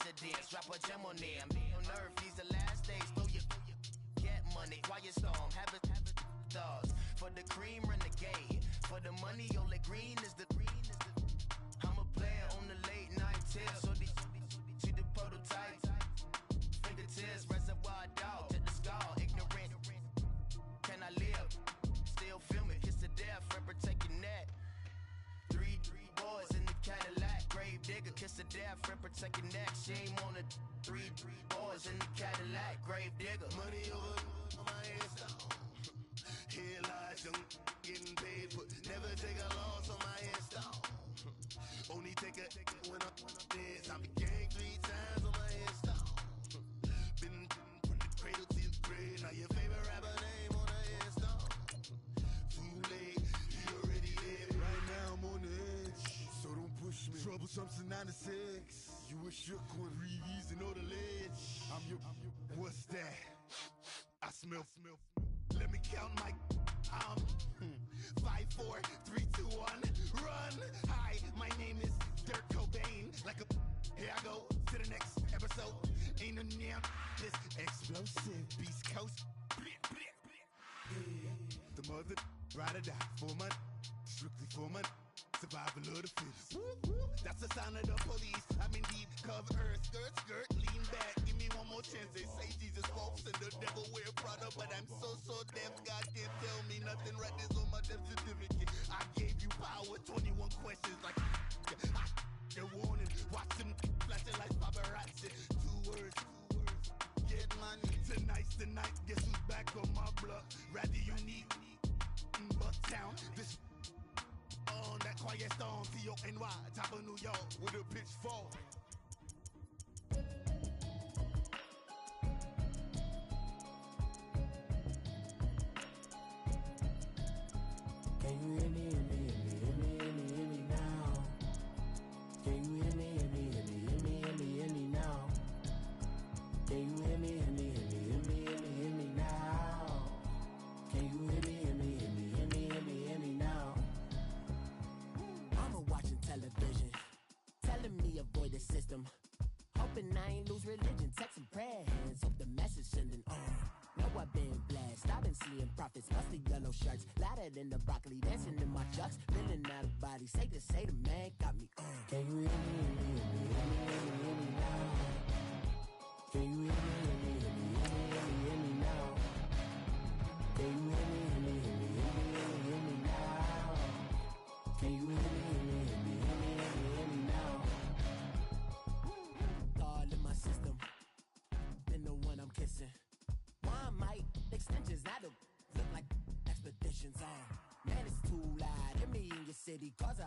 residence, drop a gem on them. On earth, these the last days, throw your get money, quiet storm, have it thoughts. For the cream, renegade. For the money, only green is the I'm a player on the late night till. So these see the prototype. Fingertips, reservoir dog to the skull. Ignorant. Can I live? Still film it, kiss to death, friend, protect your neck. Three boys in the Cadillac, grave digger, kiss to death, friend, protect your neck. Shame on the three boys in the Cadillac, grave digger. Money over on my headstone. Here lies young, getting paid for. Never take a loss on my headstone. Only take a when I'm dead. I be gang 3 times on my headstone. Been from the cradle to the grave. Now your favorite rapper name on the headstone. Too late, he already dead. Right now I'm on the edge, so don't push me. Troublesome to 96. You a shook one, Reeves and all the ledge. I'm your. What's that? I smell. Let me count my. 5, 4, 3, 2, 1, run. Hi, my name is Dirk Cobain. Like a. Here I go to the next episode. Ain't no damn this explosive Beast Coast. The mother ride or die for money, strictly for money. Survival of the fittest. That's the sign of the police. I'm in deep cover earth, skirt, lean back. Give me one more chance. They say Jesus walks and the devil wear Prada, but I'm so deaf. God can't tell me nothing. Right this on my death certificate. I gave you power. 21 questions like a warning. Watch them flashing like paparazzi. 2 words. Get money. Tonight's the night. Guess who's back on my block? Rather unique. Bucktown. This. On that quiet storm, T-O-N-Y, top of New York, with a pitchfork. Can you hear me, hear me, hear me, hear me, hear me, hear me now? Can you hear me, hear me, hear me, hear me, hear me, hear me now? Can you hear me, hear me, hear me, hear me, hear me, hear me now? Can you hear me, hear me, hear me, hear me, hear me, hear me now? Television, telling me avoid the system. Hoping I ain't lose religion. Text and prayer hands, hope the message sending on. Know I've been blessed, I've been seeing prophets, mostly yellow shirts, louder than the broccoli, dancing in my chucks, feeling out of body. Say the man got me on. Can you hear me, hear me, hear me, hear me, hear me, hear me now? Can you hear me, hear me, hear me, hear me, hear me, hear me now? Can you hear me, hear me, hear me, hear me, hear me, hear me now? Can you hear me, hear me, hear me? I'm kissing. Why might extensions not look like expeditions on? Man, it's too loud. Hear me in your city, cause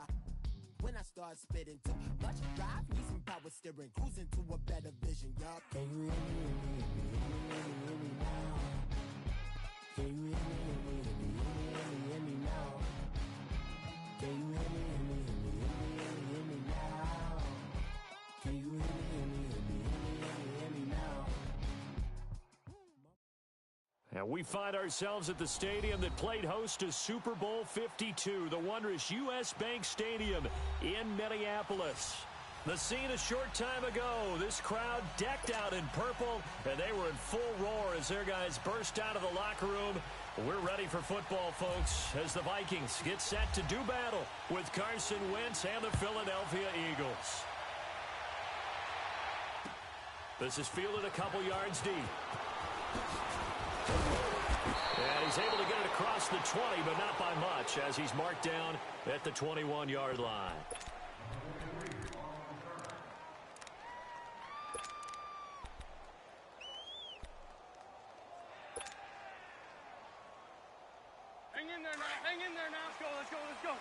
when I start spitting too much drive, need some power steering, cruising to a better vision, y'all. Can you hear me, hear me, hear me, hear me, hear me, hear me now? Can you hear me, hear me, hear me, hear me, hear me, hear me now? Can you hear me, hear me, hear me, hear me, hear me, hear me now? Can you hear me, hear me, hear me, hear me, hear me now? And we find ourselves at the stadium that played host to Super Bowl 52, the wondrous U.S. Bank Stadium in Minneapolis. The scene a short time ago, this crowd decked out in purple, and they were in full roar as their guys burst out of the locker room. We're ready for football, folks, as the Vikings get set to do battle with Carson Wentz and the Philadelphia Eagles. This is fielded a couple yards deep. And he's able to get it across the 20, but not by much, as he's marked down at the 21-yard line. Hang in there now. Hang in there now. Let's go. Let's go. Let's go.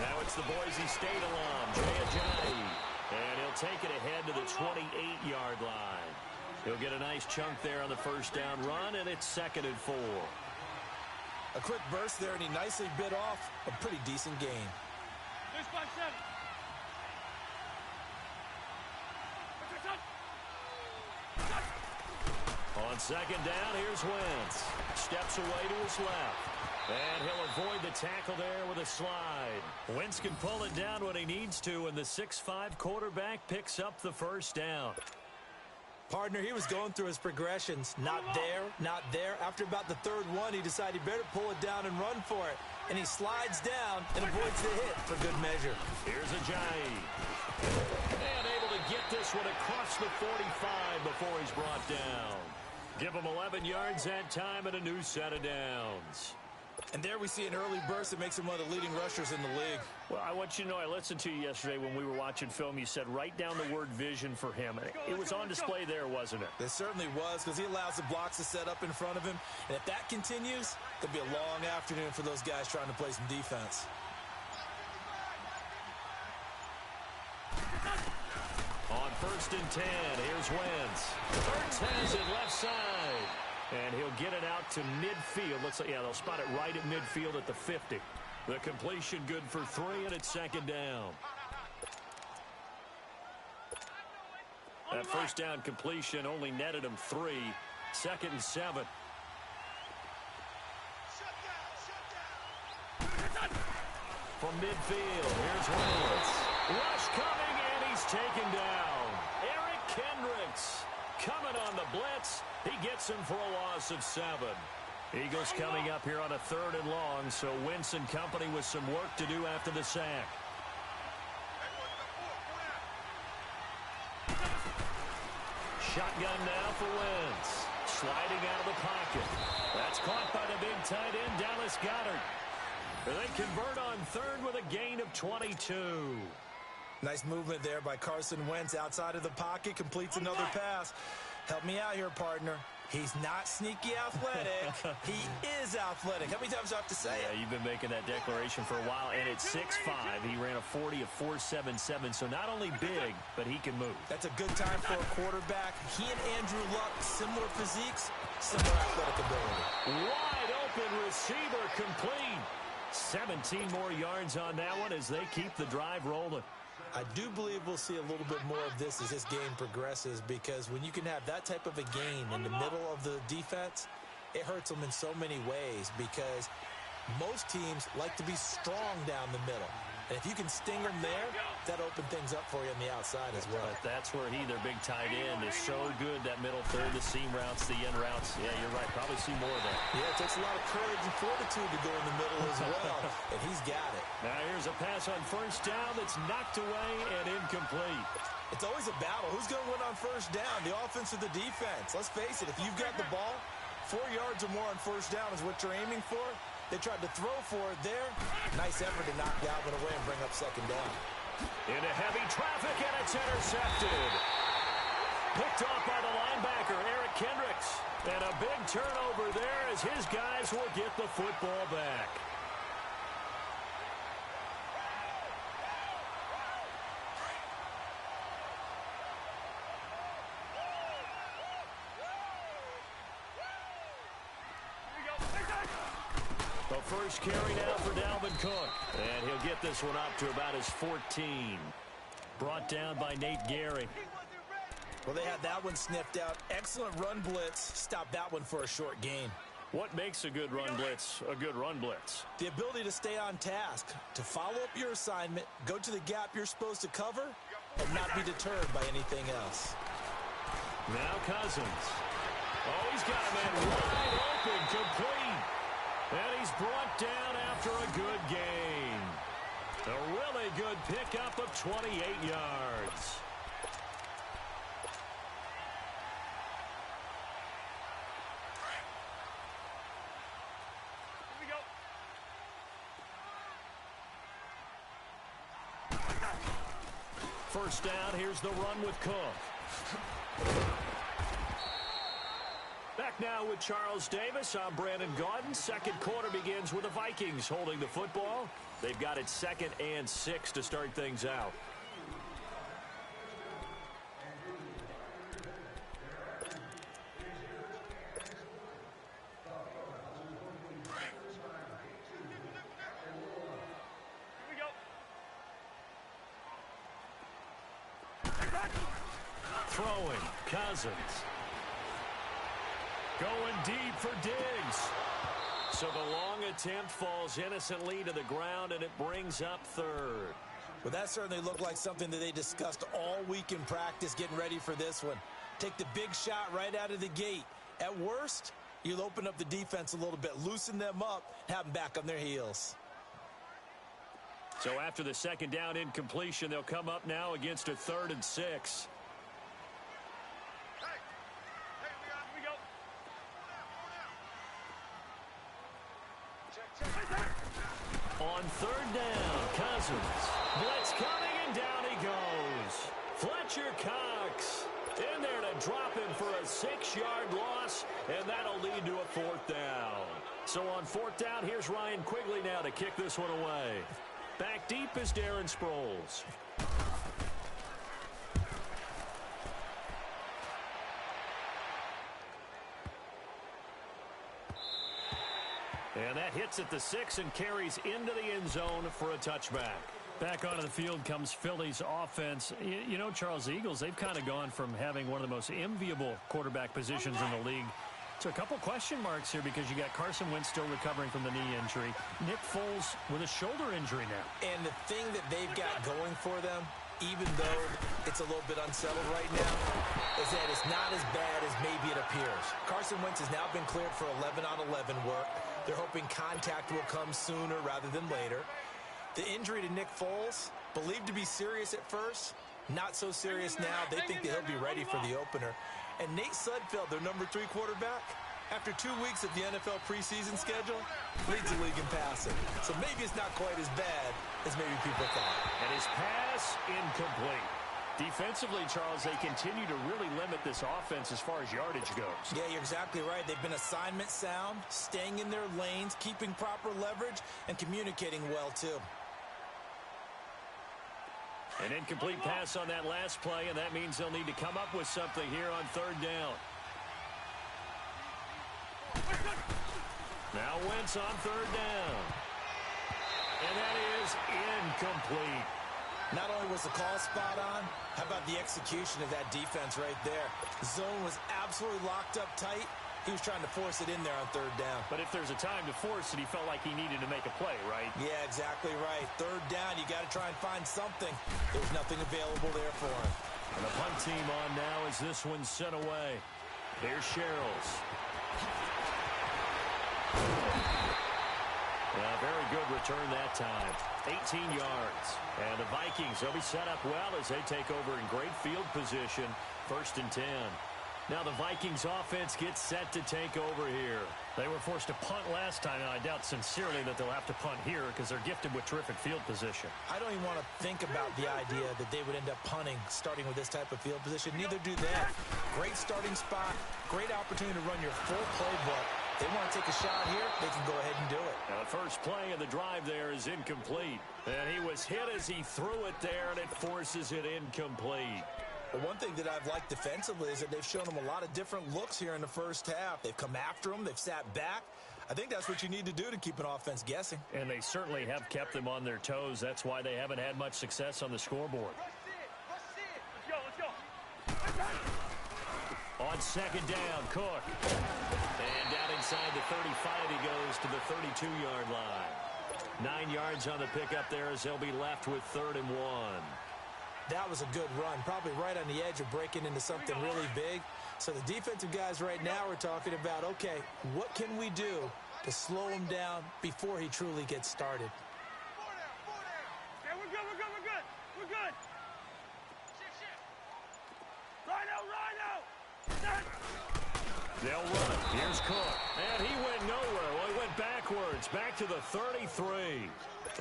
Now it's the Boise State alum, Jay Ajayi, and he'll take it ahead to the 28-yard line. He'll get a nice chunk there on the first down run, and it's 2nd and 4. A quick burst there, and he nicely bit off a pretty decent gain. 657. On second down, here's Wentz. Steps away to his left. And he'll avoid the tackle there with a slide. Wentz can pull it down when he needs to, and the 6'5" quarterback picks up the first down. Partner, he was going through his progressions. Not there, not there. After about the third one, he decided he better pull it down and run for it. And he slides down and avoids the hit for good measure. Here's Ajayi. And able to get this one across the 45 before he's brought down. Give him 11 yards that time and a new set of downs. And there we see an early burst that makes him one of the leading rushers in the league. Well, I want you to know, I listened to you yesterday when we were watching film. You said write down the word vision for him. It was on display there, wasn't it? It certainly was, because he allows the blocks to set up in front of him. And if that continues, it'll be a long afternoon for those guys trying to play some defense. On 1st and 10, here's Wentz. Hurts has it left side. And he'll get it out to midfield. Looks like, yeah, they'll spot it right at midfield at the 50. The completion good for 3, and it's second down. That first down completion only netted him 3. 2nd and 7. From midfield, here's Wentz. Rush coming, and he's taken down. Eric Kendricks coming on the blitz. He gets him for a loss of 7. Eagles coming up here on a 3rd and long, so Wentz and company with some work to do after the sack. Shotgun now for Wentz. Sliding out of the pocket. That's caught by the big tight end, Dallas Goedert. They convert on 3rd with a gain of 22. Nice movement there by Carson Wentz outside of the pocket. Completes another pass. Help me out here, partner. He's not sneaky athletic. He is athletic. How many times do I have to say it? Yeah, you've been making that declaration for a while. And at 6'5", he ran a 40 of 4.77. So not only big, but he can move. That's a good time for a quarterback. He and Andrew Luck, similar physiques, similar athletic ability. Wide open receiver complete. 17 more yards on that one as they keep the drive rolling. I do believe we'll see a little bit more of this as this game progresses, because when you can have that type of a game in the middle of the defense, it hurts them in so many ways, because most teams like to be strong down the middle. And if you can sting them there, that opens things up for you on the outside as well. But that's where their big tight end, is so good, that middle third, the seam routes, the end routes. Yeah, you're right. Probably see more of that. Yeah, it takes a lot of courage and fortitude to go in the middle as well, and he's got it. Now here's a pass on 1st down that's knocked away and incomplete. It's always a battle. Who's going to win on 1st down, the offense or the defense? Let's face it, if you've got the ball, 4 yards or more on 1st down is what you're aiming for. They tried to throw for it there. Nice effort to knock Dalvin away and bring up 2nd down. Into heavy traffic, and it's intercepted. Picked off by the linebacker, Eric Kendricks. And a big turnover there as his guys will get the football back. The first carry now for Dalvin Cook. And he'll get this one up to about his 14. Brought down by Nate Gehry. Well, they had that one sniffed out. Excellent run blitz. Stopped that one for a short gain. What makes a good run blitz a good run blitz? The ability to stay on task, to follow up your assignment, go to the gap you're supposed to cover, and not be deterred by anything else. Now Cousins. Oh, he's got a man wide open, complete. And he's brought down after a good gain. A really good pickup of 28 yards. First down, here's the run with Cook. Back now with Charles Davis. I'm Brandon Gaudin. Second quarter begins with the Vikings holding the football. They've got it 2nd and 6 to start things out. Throwing, Cousins. Going deep for Diggs. So the long attempt falls innocently to the ground, and it brings up third. Well, that certainly looked like something that they discussed all week in practice getting ready for this one. Take the big shot right out of the gate. At worst, you'll open up the defense a little bit, loosen them up, have them back on their heels. So after the second down incompletion, they'll come up now against a 3rd and 6. On 3rd down, Cousins. Blitz coming, and down he goes. Fletcher Cox in there to drop him for a 6-yard loss, and that'll lead to a 4th down. So on 4th down, here's Ryan Quigley now to kick this one away. Back deep is Darren Sproles. And that hits at the 6 and carries into the end zone for a touchback. Back onto the field comes Philly's offense. You know, Charles, the Eagles, they've kind of gone from having one of the most enviable quarterback positions in the league to a couple question marks here because you got Carson Wentz still recovering from the knee injury. Nick Foles with a shoulder injury now. And the thing that they've got going for them, even though it's a little bit unsettled right now, is that it's not as bad as maybe it appears. Carson Wentz has now been cleared for 11-on-11 work. They're hoping contact will come sooner rather than later. The injury to Nick Foles, believed to be serious at first, not so serious now. They think that he'll be ready for the opener. And Nate Sudfeld, their number 3 quarterback, after 2 weeks of the NFL preseason schedule, leads the league in passing. So maybe it's not quite as bad as maybe people thought. And his pass incomplete. Defensively, Charles, they continue to really limit this offense as far as yardage goes. Yeah, you're exactly right. They've been assignment sound, staying in their lanes, keeping proper leverage, and communicating well, too. An incomplete pass on that last play, and that means they'll need to come up with something here on 3rd down. Now Wentz on 3rd down. And that is incomplete. Not only was the call spot on, how about the execution of that defense right there? The zone was absolutely locked up tight. He was trying to force it in there on 3rd down. But if there's a time to force it, he felt like he needed to make a play, right? Yeah, exactly right. 3rd down, you got to try and find something. There was nothing available there for him. And the punt team on now as this one's sent away. Here's Sherrills. Very good return that time. 18 yards. And the Vikings, they'll be set up well as they take over in great field position. 1st and 10. Now the Vikings offense gets set to take over here. They were forced to punt last time, and I doubt sincerely that they'll have to punt here because they're gifted with terrific field position. I don't even want to think about the idea that they would end up punting starting with this type of field position. Neither do that. Great starting spot, great opportunity to run your full playbook. They want to take a shot here, they can go ahead and do it. Now the first play of the drive there is incomplete. And he was hit as he threw it there, and it forces it incomplete. But one thing that I've liked defensively is that they've shown them a lot of different looks here in the first half. They've come after them. They've sat back. I think that's what you need to do to keep an offense guessing. And they certainly have kept them on their toes. That's why they haven't had much success on the scoreboard. Let's go. On 2nd down, Cook. And down inside the 35, he goes to the 32-yard line. 9 yards on the pickup there as they'll be left with 3rd and 1. That was a good run, probably right on the edge of breaking into something really big. So the defensive guys right now are talking about, okay, what can we do to slow him down before he truly gets started? Yeah, we're good. Rhino. They'll run it. Here's Cook. And he went nowhere. Well, he went backwards, back to the 33.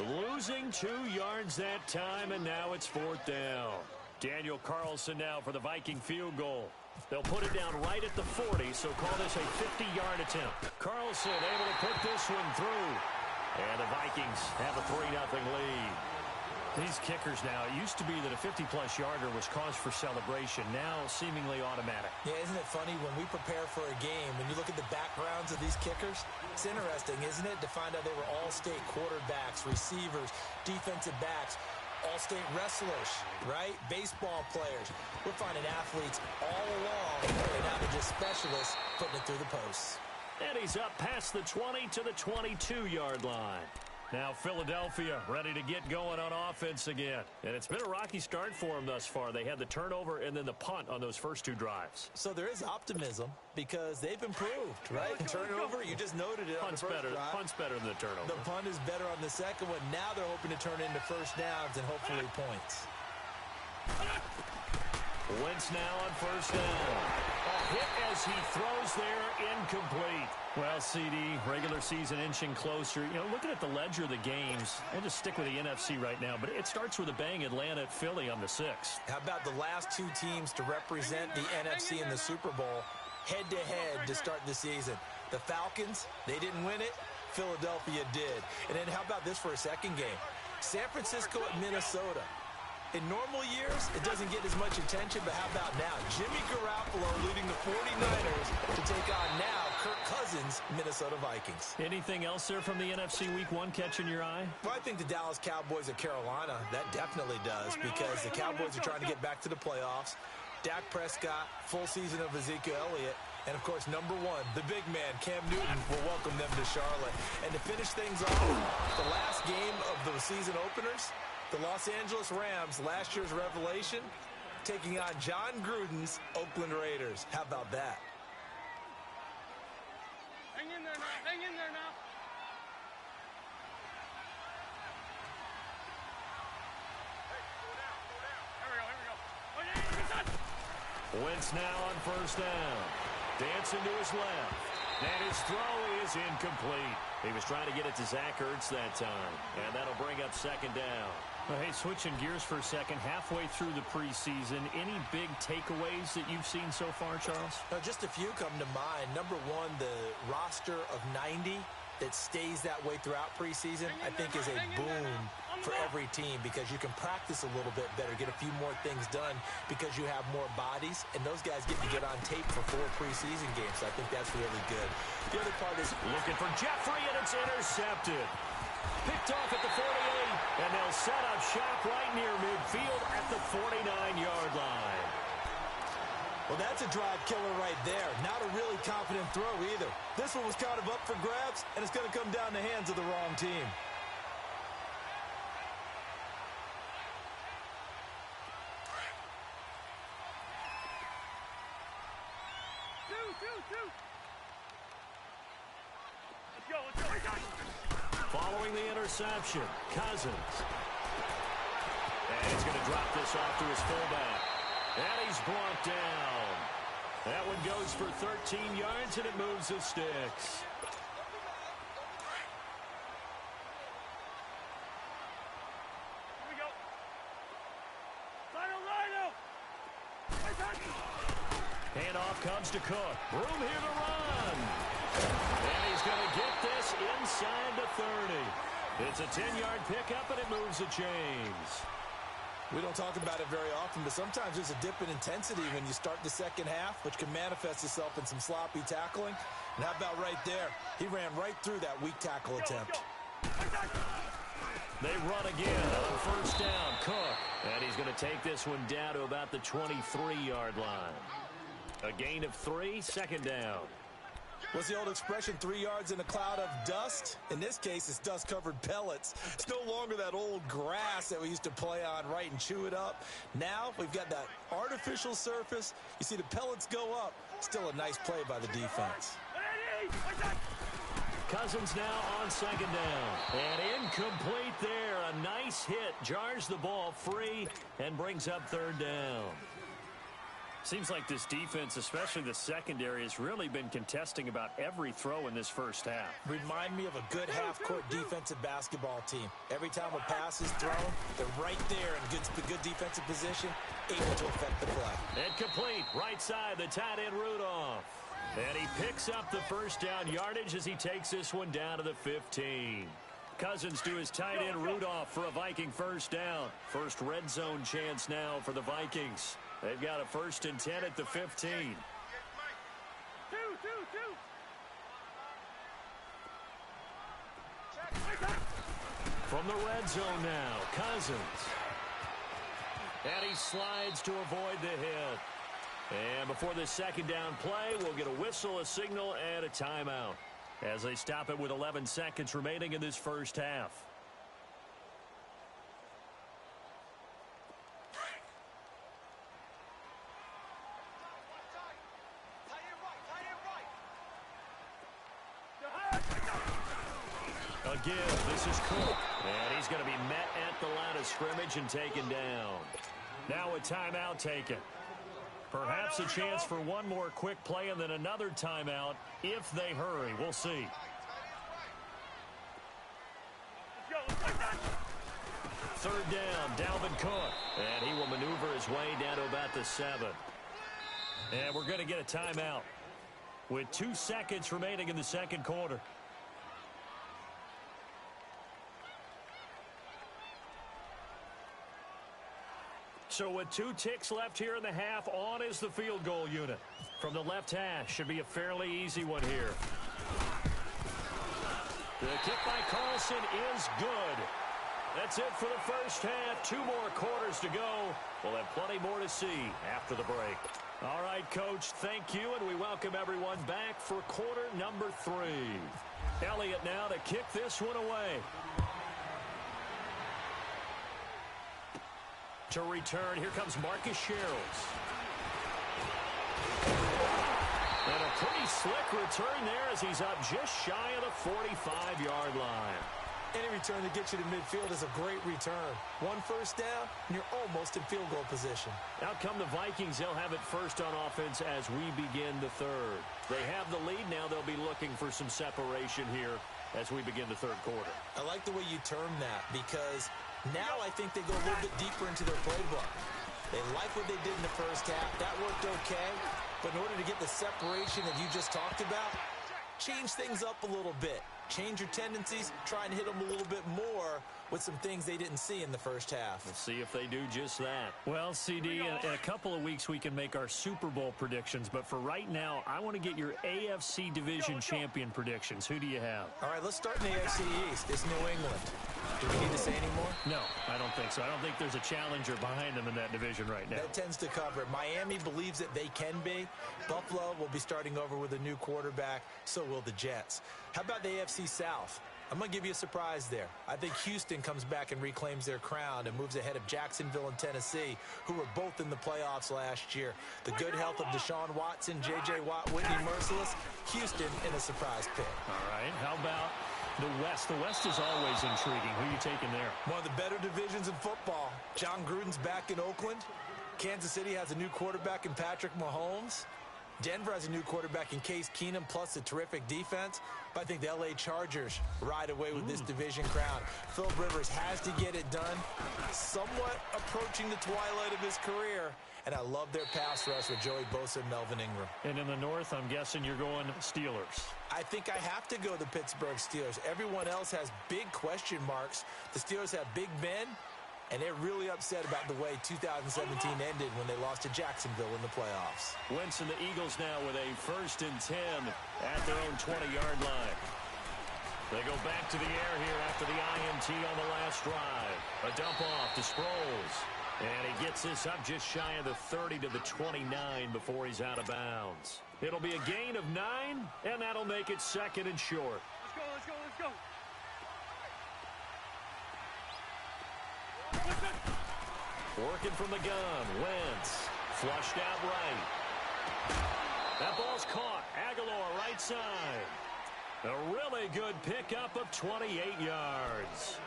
Losing 2 yards that time, and now it's 4th down. Daniel Carlson now for the Viking field goal. They'll put it down right at the 40, so call this a 50-yard attempt. Carlson able to put this one through. And the Vikings have a 3-0 lead. These kickers now, it used to be that a 50-plus yarder was cause for celebration. Now seemingly automatic. Yeah, isn't it funny when we prepare for a game, when you look at the backgrounds of these kickers, it's interesting, isn't it, to find out they were all-state quarterbacks, receivers, defensive backs. all-state wrestlers, right? Baseball players. We're finding athletes all along, and now they're just specialists putting it through the posts. And he's up past the 20 to the 22-yard line. Now Philadelphia ready to get going on offense again. And it's been a rocky start for them thus far. They had the turnover and then the punt on those first two drives. So there is optimism because they've improved, right? Turnover, you just noted it on the first drive. Punt's better than the turnover. The punt is better on the second one. Now they're hoping to turn it into first downs and hopefully points. Wentz now on first down. A hit as he throws there, incomplete. Well, CD, regular season inching closer. You know, looking at the ledger of the games, we'll just stick with the NFC right now, but it starts with a bang, Atlanta at Philly on the 6th. How about the last two teams to represent the NFC in the Super Bowl head-to-head to start the season? The Falcons, they didn't win it. Philadelphia did. And then how about this for a second game? San Francisco at Minnesota. In normal years, it doesn't get as much attention, but how about now? Jimmy Garoppolo leading the 49ers to take on now Kirk Cousins' Minnesota Vikings. Anything else there from the NFC Week 1 catching your eye? Well, I think the Dallas Cowboys at Carolina, that definitely does, because the Cowboys are trying to get back to the playoffs. Dak Prescott, full season of Ezekiel Elliott, and, of course, number one, the big man, Cam Newton, will welcome them to Charlotte. And to finish things off, the last game of the season openers, the Los Angeles Rams, last year's revelation, taking on John Gruden's Oakland Raiders. How about that? Hang in there now. Hang in there now. Hey, slow down, slow down. Here we go, here we go. Wentz now on first down. Dancing to his left. And his throw is incomplete. He was trying to get it to Zach Ertz that time. And that'll bring up second down. Well, hey, switching gears for a second, halfway through the preseason, any big takeaways that you've seen so far, Charles? Just a few come to mind. Number one, the roster of 90 that stays that way throughout preseason, I think is a boon for every team because you can practice a little bit better, get a few more things done because you have more bodies, and those guys get to get on tape for 4 preseason games. So I think that's really good. The other part is looking for Jeffrey, and it's intercepted. Picked off at the 48, and they'll set up shop right near midfield at the 49-yard line. Well, that's a drive killer right there. Not a really confident throw either. This one was kind of up for grabs, and it's going to come down the hands of the wrong team. Let's go. Following the interception, Cousins. And he's going to drop this off to his fullback. And he's brought down. That one goes for 13 yards, and it moves the sticks. Here we go. Rhino. Handoff comes to Cook. Room here to run. And he's going to get this inside the 30. It's a 10-yard pickup, and it moves the chains. We don't talk about it very often, but sometimes there's a dip in intensity when you start the second half, which can manifest itself in some sloppy tackling. And how about right there? He ran right through that weak tackle attempt. They run again on first down. Cook. And he's going to take this one down to about the 23-yard line. A gain of 3, second down. What's the old expression, 3 yards in a cloud of dust? In this case, it's dust-covered pellets. It's no longer that old grass that we used to play on, right, and chew it up. Now we've got that artificial surface. You see the pellets go up. Still a nice play by the defense. Cousins now on second down. And incomplete there. A nice hit. Jars the ball free and brings up third down. Seems like this defense, especially the secondary, has really been contesting about every throw in this first half. Remind me of a good half-court defensive basketball team. Every time a pass is thrown, they're right there in good defensive position, able to affect the play. And complete. Right side, the tight end Rudolph. And he picks up the first down yardage as he takes this one down to the 15. Cousins to his tight end Rudolph for a Viking first down. First red zone chance now for the Vikings. They've got a 1st and 10 at the 15. From the red zone now, Cousins. And he slides to avoid the hit. And before this second down play, we'll get a whistle, a signal, and a timeout as they stop it with 11 seconds remaining in this first half. Again, this is Cook. And he's going to be met at the line of scrimmage and taken down. Now a timeout taken. Perhaps a chance for one more quick play and then another timeout if they hurry. We'll see. Third down, Dalvin Cook. And he will maneuver his way down to about the 7. And we're going to get a timeout with 2 seconds remaining in the second quarter. So with 2 ticks left here in the half, on is the field goal unit. From the left hash, should be a fairly easy one here. The kick by Carlson is good. That's it for the first half. 2 more quarters to go. We'll have plenty more to see after the break. All right, Coach, thank you, and we welcome everyone back for quarter number 3. Elliott now to kick this one away. To return, here comes Marcus Sherrills. And a pretty slick return there as he's up just shy of the 45-yard line. Any return that gets you to midfield is a great return. 1 first down, and you're almost in field goal position. Out come the Vikings. They'll have it first on offense as we begin the third. They have the lead now. They'll be looking for some separation here as we begin the third quarter. I like the way you term that because now I think they go a little bit deeper into their playbook. They like what they did in the first half. That worked okay. But in order to get the separation that you just talked about, change things up a little bit. Change your tendencies. Try and hit them a little bit more with some things they didn't see in the first half. We'll see if they do just that. Well, CD, in a couple of weeks we can make our Super Bowl predictions. But for right now, I want to get your AFC Division champion predictions. Who do you have? All right, let's start in the AFC East. It's New England. Do we need to say any more? No, I don't think so. I don't think there's a challenger behind them in that division right now. That tends to cover it. Miami believes that they can be. Buffalo will be starting over with a new quarterback. So will the Jets. How about the AFC South? I'm going to give you a surprise there. I think Houston comes back and reclaims their crown and moves ahead of Jacksonville and Tennessee, who were both in the playoffs last year. The good health of Deshaun Watson, J.J. Watt, Whitney Merciless, Houston in a surprise pick. All right, how about the West? The West is always intriguing. Who are you taking there? One of the better divisions in football. John Gruden's back in Oakland. Kansas City has a new quarterback in Patrick Mahomes. Denver has a new quarterback in Case Keenum, plus a terrific defense. But I think the L.A. Chargers ride away with this division crown. Philip Rivers has to get it done. Somewhat approaching the twilight of his career. And I love their pass rush with Joey Bosa and Melvin Ingram. And in the North, I'm guessing you're going Steelers. I think I have to go the Pittsburgh Steelers. Everyone else has big question marks. The Steelers have Big Ben. And they're really upset about the way 2017 ended when they lost to Jacksonville in the playoffs. Wentz and the Eagles now with a 1st and 10 at their own 20-yard line. They go back to the air here after the INT on the last drive. A dump off to Sproles. And he gets this up just shy of the 30 to the 29 before he's out of bounds. It'll be a gain of 9, and that'll make it 2nd and short. Let's go, let's go, let's go. Working from the gun, Wentz. Flushed out right. That ball's caught. Aguilar right side. A really good pickup of 28 yards.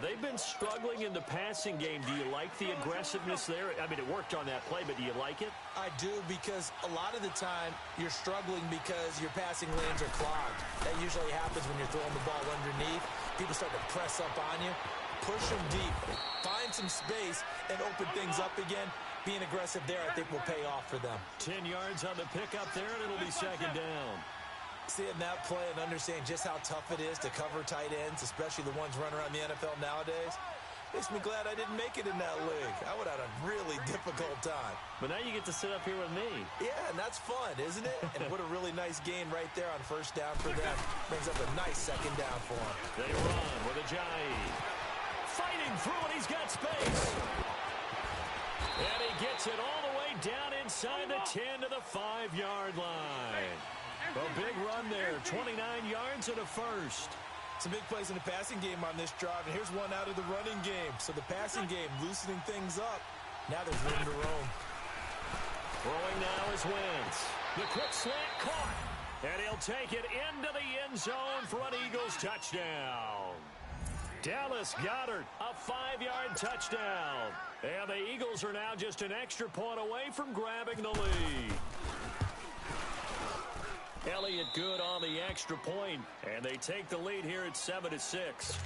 They've been struggling in the passing game. Do you like the aggressiveness there? I mean, it worked on that play, but do you like it? I do, because a lot of the time you're struggling because your passing lanes are clogged. That usually happens when you're throwing the ball underneath. People start to press up on you. Push them deep. Find some space and open things up again. Being aggressive there, I think, will pay off for them. 10 yards on the pickup there, and it'll be 2nd down. Seeing that play and understanding just how tough it is to cover tight ends, especially the ones running around the NFL nowadays, makes me glad I didn't make it in that league. I would have had a really difficult time. But now you get to sit up here with me. Yeah, and that's fun, isn't it? And what a really nice gain right there on 1st down for them. Brings up a nice 2nd down for them. They run with Ajayi. Fighting through it, he's got space. And he gets it all the way down inside the 10 to the 5-yard line. A big run there, 29 yards and a first. Some big plays in the passing game on this drive, and here's one out of the running game. So the passing game loosening things up. Now there's room to roam. Throwing now is Wentz. The quick slant caught. And he'll take it into the end zone for an Eagles touchdown. Dallas Goedert, a 5-yard touchdown. And the Eagles are now just an extra point away from grabbing the lead. Elliott good on the extra point, and they take the lead here at 7-6.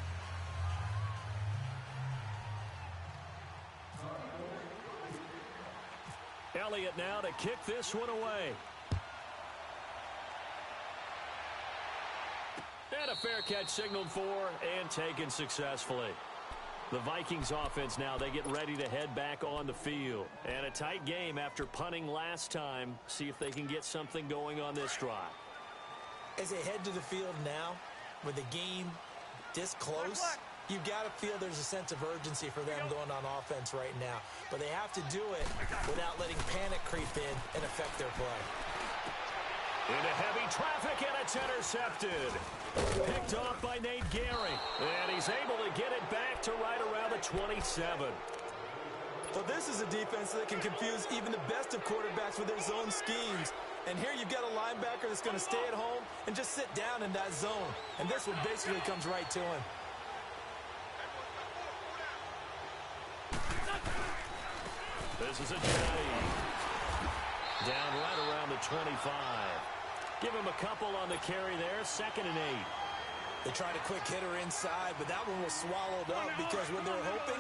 Elliott now to kick this one away. And a fair catch signaled for and taken successfully. The Vikings offense now, they get ready to head back on the field. And a tight game after punting last time. See if they can get something going on this drive. As they head to the field now, with the game this close, you've got to feel there's a sense of urgency for them going on offense right now. But they have to do it without letting panic creep in and affect their play. Into heavy traffic, and it's intercepted. Picked off by Nate Gehring. And he's able to get it back to right around the 27. Well, this is a defense that can confuse even the best of quarterbacks with their zone schemes. And here you've got a linebacker that's going to stay at home and just sit down in that zone. And this one basically comes right to him. This is a Jay. Down right around the 25. Give him a couple on the carry there, 2nd and 8. They tried a quick hitter inside, but that one was swallowed up because when they're hoping,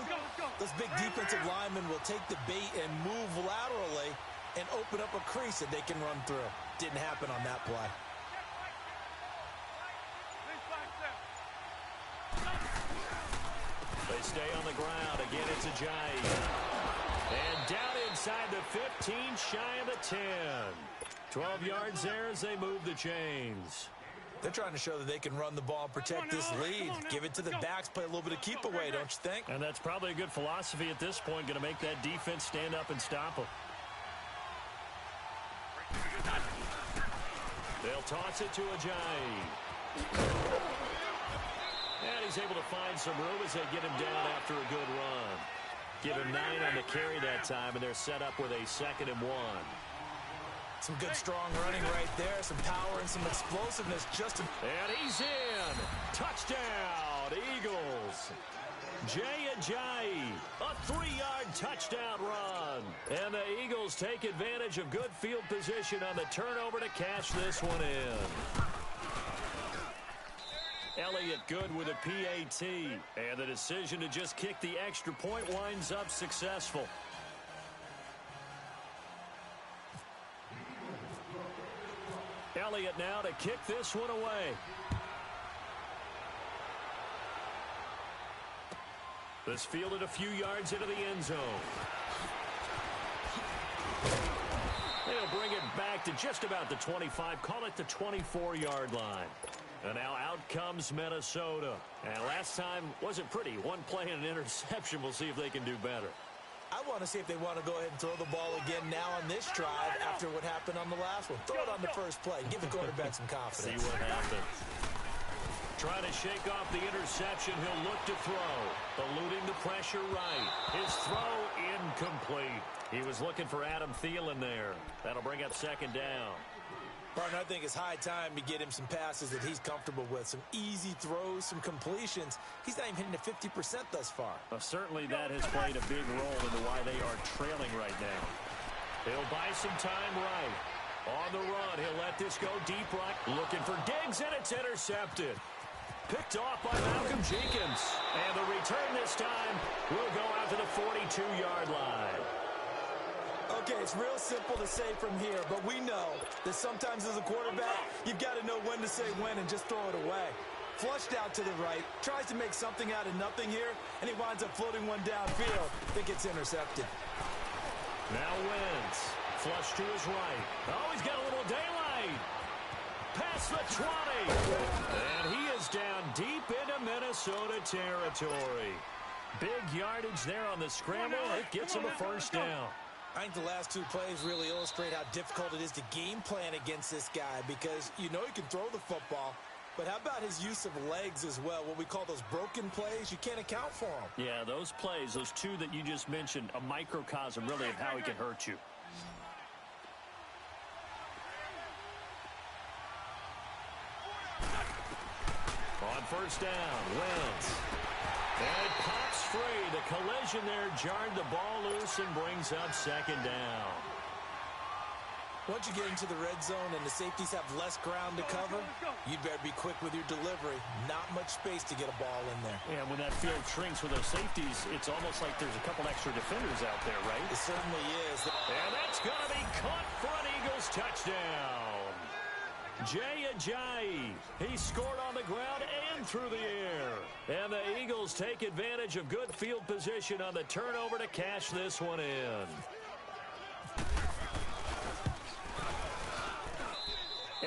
those big defensive linemen will take the bait and move laterally and open up a crease that they can run through. Didn't happen on that play. They stay on the ground. Again, it's a Jay. And down inside the 15, shy of the 10. 12 yards there as they move the chains. They're trying to show that they can run the ball and protect this lead. Give it to the backs, play a little bit of keep away, don't you think? And that's probably a good philosophy at this point, going to make that defense stand up and stop them. They'll toss it to Ajayi. And he's able to find some room as they get him down after a good run. Give him 9 on the carry that time, and they're set up with a 2nd and 1. Some good, strong running right there. Some power and some explosiveness. And he's in. Touchdown, Eagles. Jay Ajayi, a 3-yard touchdown run. And the Eagles take advantage of good field position on the turnover to cash this one in. Elliott good with a PAT. And the decision to just kick the extra point winds up successful. Elliott now to kick this one away. This fielded a few yards into the end zone. They'll bring it back to just about the 25. Call it the 24-yard line. And now out comes Minnesota. And last time wasn't pretty. One play and an interception. We'll see if they can do better. I want to see if they want to go ahead and throw the ball again now on this drive after what happened on the last one. Throw it on the first play. Give the quarterback some confidence. See what happens. Trying to shake off the interception. He'll look to throw. Eluding the pressure right. His throw incomplete. He was looking for Adam Thielen there. That'll bring up 2nd down. Partner, I think it's high time to get him some passes that he's comfortable with. Some easy throws, some completions. He's not even hitting the 50% thus far. Well, certainly that has played a big role into why they are trailing right now. He'll buy some time right. On the run, he'll let this go deep right. Looking for Diggs, and it's intercepted. Picked off by Malcolm Jenkins. And the return this time will go out to the 42-yard line. Okay, it's real simple to say from here, but we know that sometimes as a quarterback, you've got to know when to say when and just throw it away. Flushed out to the right, tries to make something out of nothing here, and he winds up floating one downfield that gets intercepted. Now Wentz, flush to his right. Oh, he's got a little daylight. Past the 20. And he is down deep into Minnesota territory. Big yardage there on the scramble. It gets him a first down. I think the last two plays really illustrate how difficult it is to game plan against this guy because you know he can throw the football, but how about his use of legs as well? What we call those broken plays, you can't account for them. Yeah, those plays, those two that you just mentioned, a microcosm really of how he can hurt you. On first down, Wentz. And it pops free. The collision there jarred the ball loose and brings up second down. Once you get into the red zone and the safeties have less ground to cover, you better be quick with your delivery. Not much space to get a ball in there. And when that field shrinks with those safeties, it's almost like there's a couple extra defenders out there, right? It certainly is. And that's going to be caught for an Eagles touchdown. Jay Ajayi, he scored on the ground and through the air. And the Eagles take advantage of good field position on the turnover to cash this one in.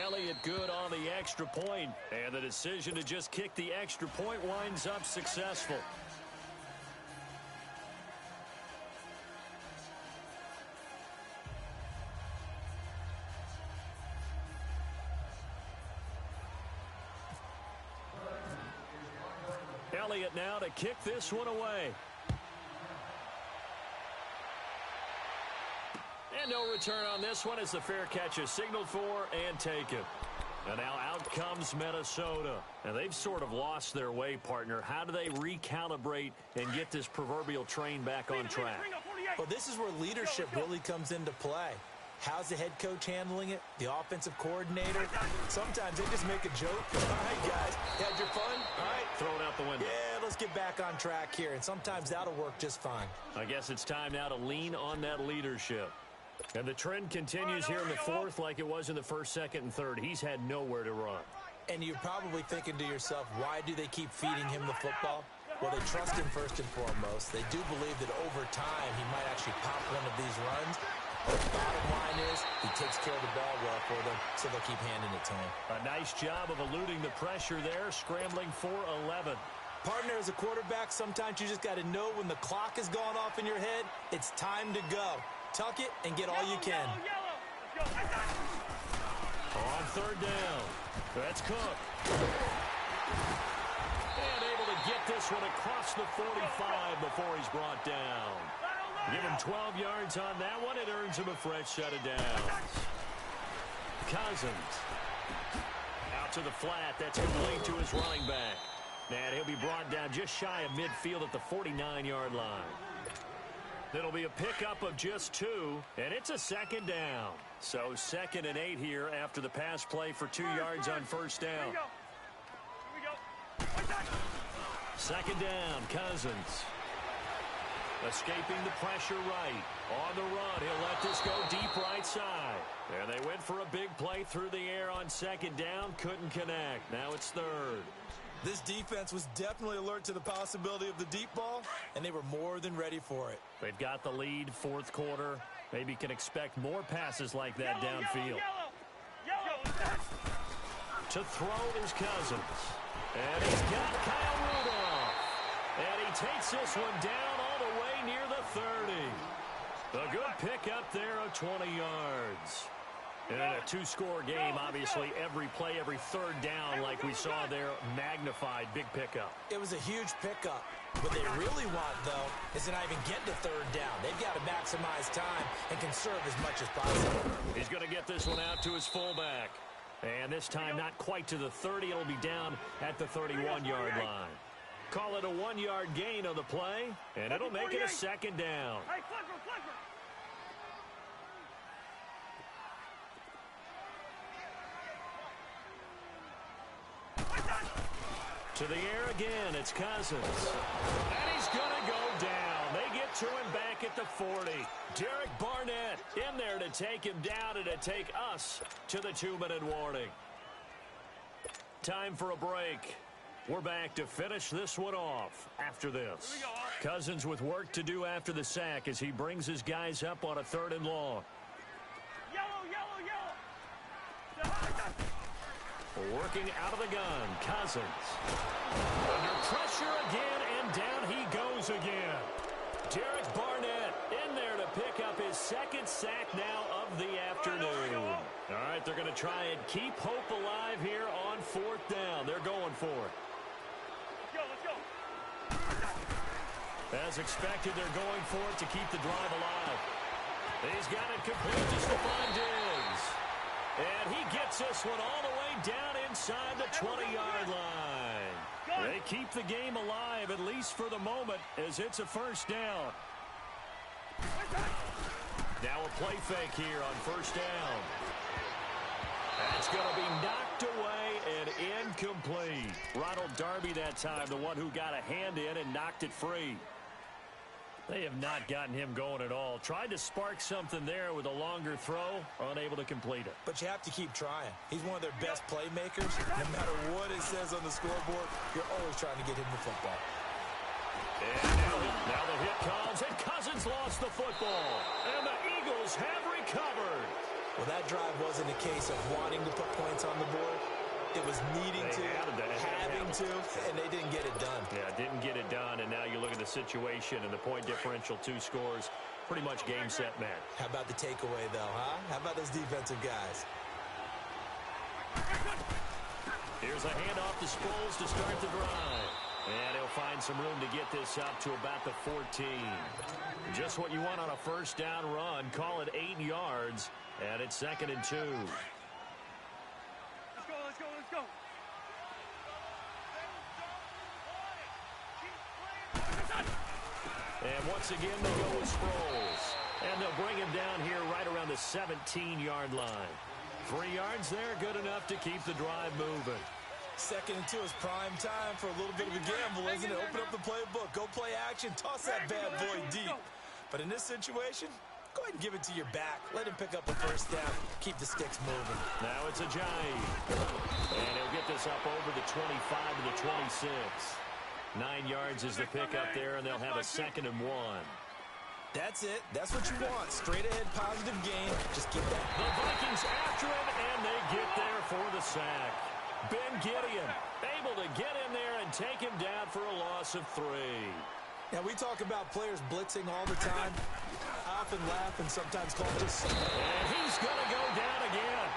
Elliott good on the extra point, and the decision to just kick the extra point winds up successful. Elliott now to kick this one away. And no return on this one as the fair catch is signaled for and taken. And now out comes Minnesota. And they've sort of lost their way, partner. How do they recalibrate and get this proverbial train back on track? Well, this is where leadership really comes into play. How's the head coach handling it? The offensive coordinator? Sometimes they just make a joke. All right, guys, had your fun? All right. Throw it out the window. Yeah, let's get back on track here. And sometimes that'll work just fine. I guess it's time now to lean on that leadership. And the trend continues here in the fourth like it was in the first, second, and third. He's had nowhere to run. And you're probably thinking to yourself, why do they keep feeding him the football? Well, they trust him first and foremost. They do believe that over time he might actually pop one of these runs. But the bottom line is he takes care of the ball well for them, so they'll keep handing it to him. A nice job of eluding the pressure there, scrambling for 11. Partner, as a quarterback, sometimes you just got to know when the clock has gone off in your head, it's time to go. Tuck it and get all you can. On third down, that's Cook. And able to get this one across the 45 before he's brought down. Give him 12 yards on that one. It earns him a fresh set of downs. Cousins. Out to the flat. That's complete to his running back. And he'll be brought down just shy of midfield at the 49-yard line. It'll be a pickup of just 2, and it's a second down. So 2nd and 8 here after the pass play for 2 yards on first down. Here we go. Second down, Cousins. Escaping the pressure right. On the run, he'll let this go deep right side. And they went for a big play through the air on second down. Couldn't connect. Now it's third. This defense was definitely alert to the possibility of the deep ball, and they were more than ready for it. They've got the lead, fourth quarter. Maybe can expect more passes like that downfield. To throw is Cousins. And he's got Kyle Rudolph. And he takes this one down all the way near the 30. A good pickup there of 20 yards. And in a two-score game, obviously, every play, every third down, like we saw there, magnified, big pickup. It was a huge pickup. What they really want, though, is to not even get to third down. They've got to maximize time and conserve as much as possible. He's going to get this one out to his fullback. And this time, not quite to the 30. It'll be down at the 31-yard line. Call it a 1-yard gain on the play, and it'll make it a second down. Hey, Clifford. To the air again, it's Cousins. And he's going to go down. They get to him back at the 40. Derek Barnett in there to take him down and to take us to the 2-minute warning. Time for a break. We're back to finish this one off after this. Cousins with work to do after the sack as he brings his guys up on a 3rd and long. Yellow. Working out of the gun, Cousins. Under pressure again and And down he goes again. Derek Barnett in there to pick up his second sack now of the afternoon. All right, they're going to try and keep hope alive here on 4th down. They're going for it. Let's go. As expected, they're going for it to keep the drive alive. He's got it complete to Stephon Diggs. And he gets this one all the way down inside the 20-yard line. They keep the game alive, at least for the moment, as it's a first down. Now a play fake here on first down. That's going to be knocked away and incomplete. Ronald Darby that time, the one who got a hand in and knocked it free. They have not gotten him going at all. Tried to spark something there with a longer throw, unable to complete it. But you have to keep trying. He's one of their best playmakers. No matter what it says on the scoreboard, you're always trying to get him the football. And now the hit comes, and Cousins lost the football. And the Eagles have recovered. Well, that drive wasn't a case of wanting to put points on the board. It was needing to, having to, and they didn't get it done. Yeah, didn't get it done, and now you look at the situation and the point differential, 2 scores, pretty much game, set, match. How about the takeaway, though, huh? How about those defensive guys? Here's a handoff to Sproles to start the drive. And he'll find some room to get this up to about the 14. Just what you want on a first down run. Call it 8 yards, and it's 2nd and 2. Let's go. And once again, they go with Sproles. And they'll bring him down here right around the 17-yard line. 3 yards there, good enough to keep the drive moving. 2nd and 2 is prime time for a little bit of a gamble, isn't it? Open up the playbook, go play action, toss that bad boy deep. But in this situation, go ahead and give it to your back. Let him pick up a first down. Keep the sticks moving. Now it's Ajayi. And he'll get this up over the 25 to the 26. 9 yards is the pickup there, and they'll have a 2nd and 1. That's it. That's what you want. Straight ahead, positive gain. Just keep that. The Vikings after him, and they get there for the sack. Ben Gideon able to get in there and take him down for a loss of 3. Now, we talk about players blitzing all the time. I often laugh and sometimes call it just... And he's going to go down again.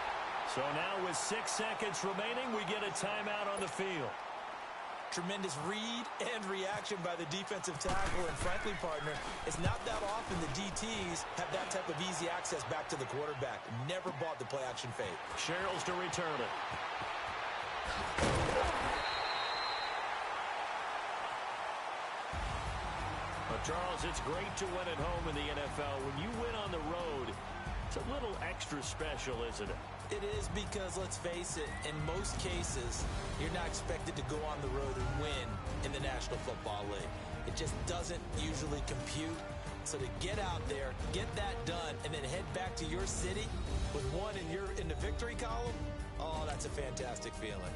So now with 6 seconds remaining, we get a timeout on the field. Tremendous read and reaction by the defensive tackle. And frankly, partner, it's not that often the DTs have that type of easy access back to the quarterback. Never bought the play-action fake. Sherrills to return it. Charles, it's great to win at home in the NFL. When you win on the road, it's a little extra special, isn't it? It is, because, let's face it, in most cases, you're not expected to go on the road and win in the National Football League. It just doesn't usually compute. So to get out there, get that done, and then head back to your city with one in the victory column, oh, that's a fantastic feeling.